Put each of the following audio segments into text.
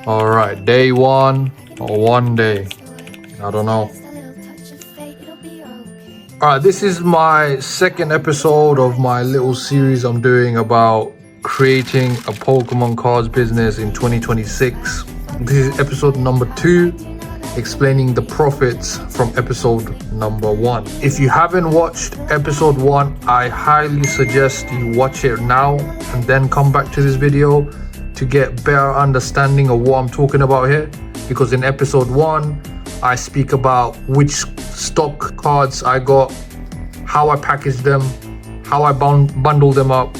All right, day one or one day, I don't know. All right, this is my second episode of my little series I'm doing about creating a Pokemon cards business in 2026. This is episode number 2, explaining the profits from episode number 1. If you haven't watched episode 1, I highly suggest you watch it now and then come back to this video to get better understanding of what I'm talking about here. Because in episode 1, I speak about which stock cards I got, how I packaged them, how I bundled them up,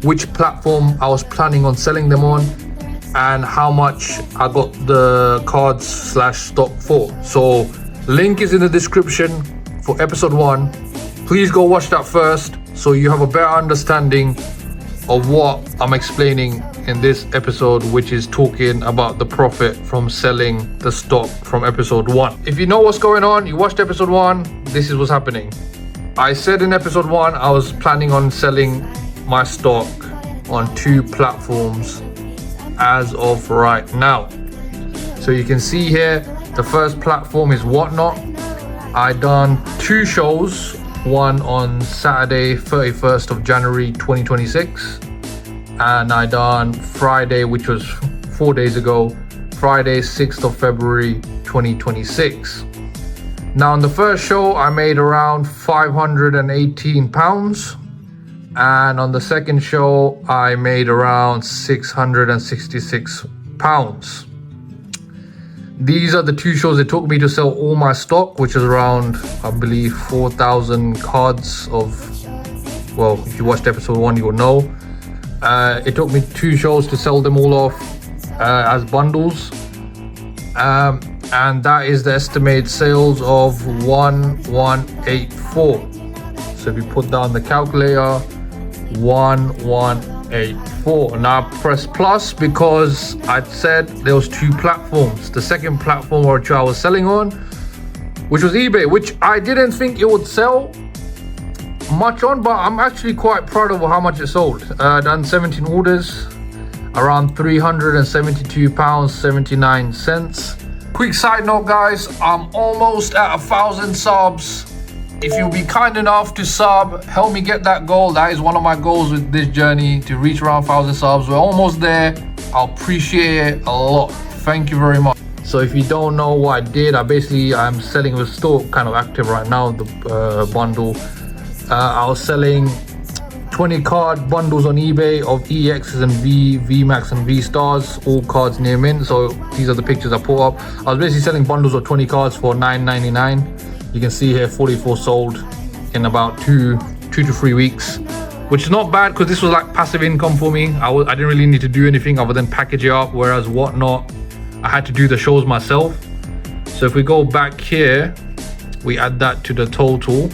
which platform I was planning on selling them on, and how much I got the cards / stock for. So link is in the description for episode 1. Please go watch that first so you have a better understanding of what I'm explaining in this episode, which is talking about the profit from selling the stock from episode 1. If you know what's going on, you watched episode 1, this is what's happening. I said in episode 1 I was planning on selling my stock on 2 platforms as of right now. So you can see here, the first platform is Whatnot. I done 2 shows, one on Saturday 31st of January 2026, and I done Friday, which was 4 days ago, Friday 6th of February 2026. Now on the first show I made around £518, and on the second show I made around £666. These are the 2 shows it took me to sell all my stock, which is around, I believe, 4,000 cards of, well, if you watched episode 1 you will know. It took me 2 shows to sell them all off as bundles, and that is the estimated sales of 1184. So if you put down the calculator, 1184. Now press plus because I said there was 2 platforms. The second platform which I was selling on, which was eBay, which I didn't think it would sell much on, but I'm actually quite proud of how much it sold. Done 17 orders, around £372.79. Quick side note, guys, I'm almost at 1,000 subs. If you'll be kind enough to sub, help me get that goal. That is one of my goals with this journey, to reach around 1,000 subs. We're almost there. I'll appreciate it a lot. Thank you very much. So if you don't know what I did, I'm selling, it was still kind of active right now, the bundle. I was selling 20 card bundles on eBay of EXs and VMAX and V stars, all cards near mint. So these are the pictures I put up. I was basically selling bundles of 20 cards for $9.99. You can see here 44 sold in about 2 to 3 weeks, which is not bad because this was like passive income for me. I didn't really need to do anything other than package it up, whereas Whatnot, I had to do the shows myself. So if we go back here, we add that to the total,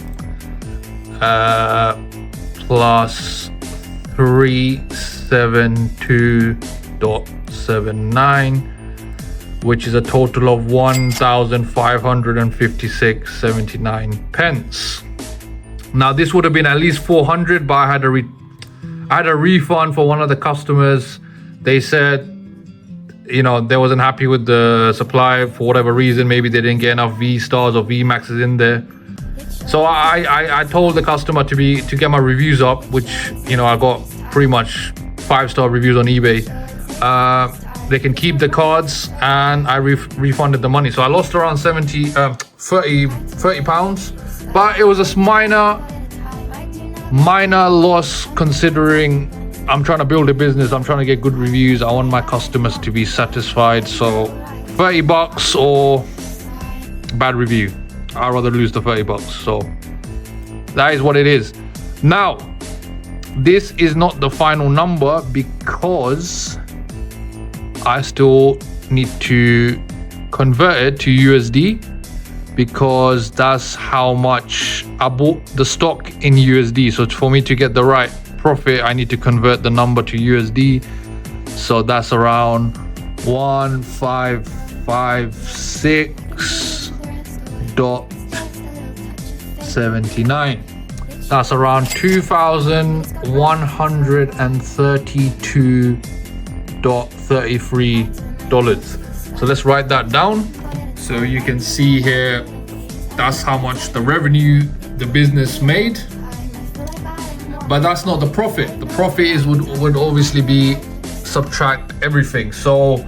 plus 372.79, which is a total of 1,556.79 pence. Now this would have been at least 400, but I had a refund for one of the customers. They said, you know, they wasn't happy with the supply for whatever reason. Maybe they didn't get enough V stars or V maxes in there. So I told the customer to get my reviews up, which, you know, I got pretty much 5-star reviews on eBay. They can keep the cards, and I refunded the money. So I lost around 30 pounds, but it was a minor loss considering I'm trying to build a business. I'm trying to get good reviews. I want my customers to be satisfied. So $30 or bad review, I'd rather lose the $30. So that is what it is. Now, this is not the final number because I still need to convert it to USD, because that's how much I bought the stock in USD. So for me to get the right profit, I need to convert the number to USD. So that's around 1556.79. That's around 2,132.33 So let's write that down. So you can see here, that's how much the revenue the business made. But that's not the profit. The profit is would obviously be subtract everything. So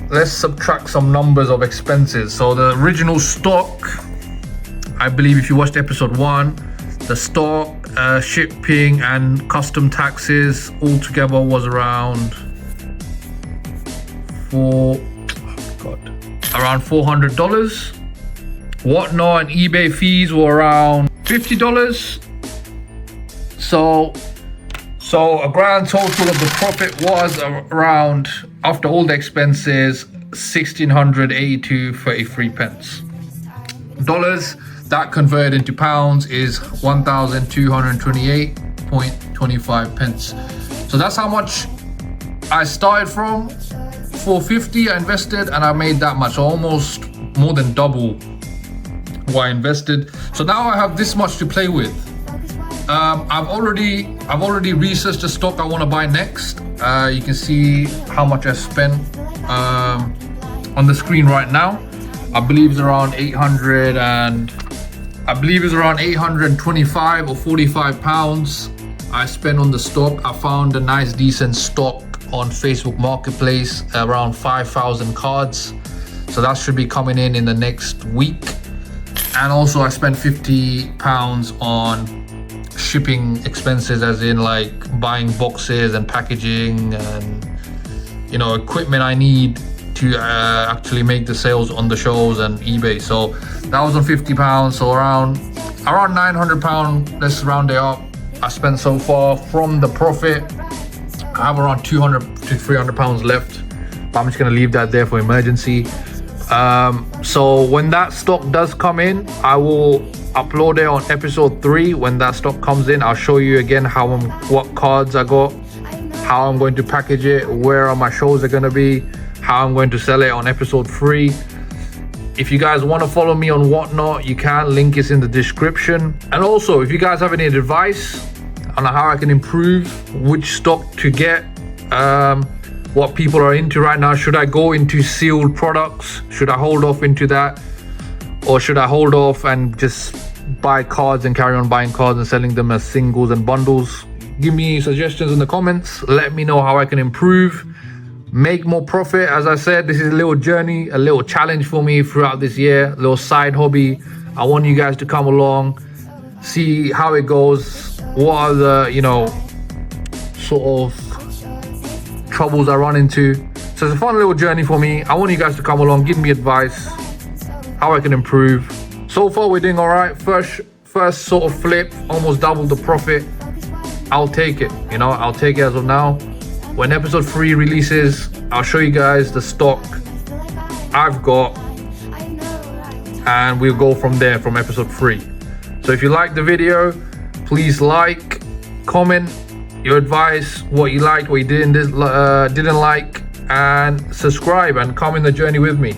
let's subtract some numbers of expenses. So the original stock, I believe if you watched episode 1, the stock, shipping and custom taxes altogether was around around $400. Whatnot and eBay fees were around $50. So a grand total of the profit was around, after all the expenses, 1,682.33 pence. Dollars, that converted into pounds is 1,228.25 pence. So that's how much I started from. 450 I invested, and I made that much, almost more than double what I invested. So now I have this much to play with. I've already researched the stock I want to buy next. You can see how much I spent on the screen right now. I believe it's around 825 or 45 pounds I spent on the stock. I found a nice decent stock on Facebook Marketplace, around 5,000 cards. So that should be coming in the next week. And also I spent 50 pounds on shipping expenses, as in like buying boxes and packaging and equipment I need to actually make the sales on the shows and eBay. So that was on 50 pounds. So around 900 pounds, let's round it up, I spent so far from the profit. I have around 200 to 300 pounds left, but I'm just gonna leave that there for emergency. So when that stock does come in, I will upload it on episode 3. When that stock comes in, I'll show you again what cards I got, how I'm going to package it, where my shows are going to be, how I'm going to sell it on episode 3. If you guys want to follow me on Whatnot, you can. Link is in the description. And also, if you guys have any advice on how I can improve, which stock to get, what people are into right now, should I go into sealed products? Should I hold off into that? Or should I hold off and just buy cards and carry on buying cards and selling them as singles and bundles? Give me suggestions in the comments. Let me know how I can improve, make more profit. As I said, this is a little journey, a little challenge for me throughout this year, a little side hobby. I want you guys to come along, see how it goes, what are the, sort of troubles I run into. So it's a fun little journey for me. I want you guys to come along, give me advice, how I can improve. So far we're doing all right. First sort of flip, almost doubled the profit. I'll take it, I'll take it as of now. When episode 3 releases, I'll show you guys the stock I've got, and we'll go from there, from episode 3. So if you like the video, please like, comment your advice, what you liked, what you didn't like, and subscribe and come in the journey with me.